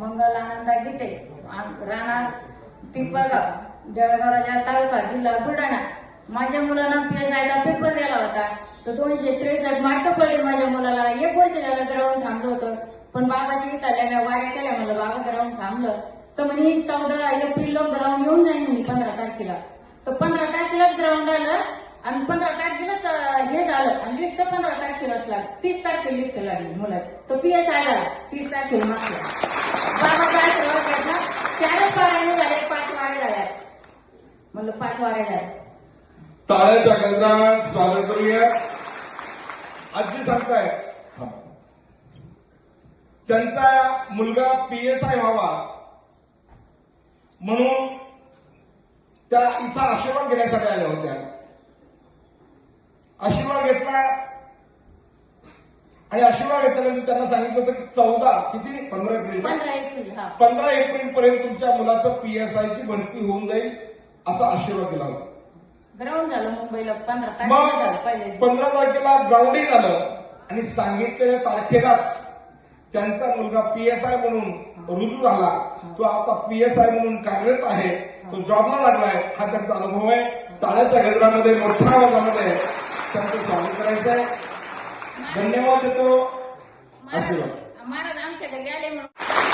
मंगल आनंदा गीते, राहणार पिंपळगाव, जळगाव तालुका, जिल्हा बुलढाणा. माझ्या मुलाला PSIचा पेपर द्यायला होता, तर 263 मार्क पडले माझ्या मुलाला. 1 वर्ष झालं ग्राउंड थांबलं होतं, पण बाबाची इथं आल्या मी वाऱ्या केल्या, म्हणलं बाबा ग्राउंड थांबलं तर म्हणे 14 एप्रिलला ग्राउंड येऊन जाईल म्हणे 15 तारखेला. तर 15 तारखेलाच ग्राउंड आलं आणि 15 तारखेलाच हे झालं आणि लिस्ट 15 तारखेलाच लागली. 30 तारखेला लिस्ट लागली मुलाची. तो PSI ला 30 तारखेला मागला. बाबाचा आशीर्वाद घेतला. 4च वाऱ्याने झाले, 5 वारे झाल्या. म्हणलं 5 वारे झाले. टाळ्याच्या गजरात स्वागत करूया. आजी सांगताय त्यांचा मुलगा PSI व्हावा म्हणून त्या इथं आशीर्वाद घेण्यासाठी आल्या होत्या. आशीर्वाद घेतला आणि आशीर्वाद घेतल्यानंतर त्यांना सांगितलं होतं की 15 एप्रिल 15 एप्रिल पर्यंत तुमच्या मुलाचं PSIची भरती होऊन जाईल असा आशीर्वाद दिला होता. ग्राउंड झालं मुंबईला 15 मग तारखेला पहिले. 15 तारखेला ग्राउंडिंग झालं आणि सांगितलेल्या तारखेलाच त्यांचा मुलगा PSI म्हणून रुजू झाला. तो आता PSI म्हणून कार्यरत आहे, तो जॉबला लागलाय. हा त्यांचा अनुभव आहे. टाळ्याच्या गजरामध्ये मोठ्या आवाजामध्ये त्यांचं स्वागत करायचं आहे. धन्यवाद देतो. आशीर्वाद. महाराज आमच्या घरी आले म्हणून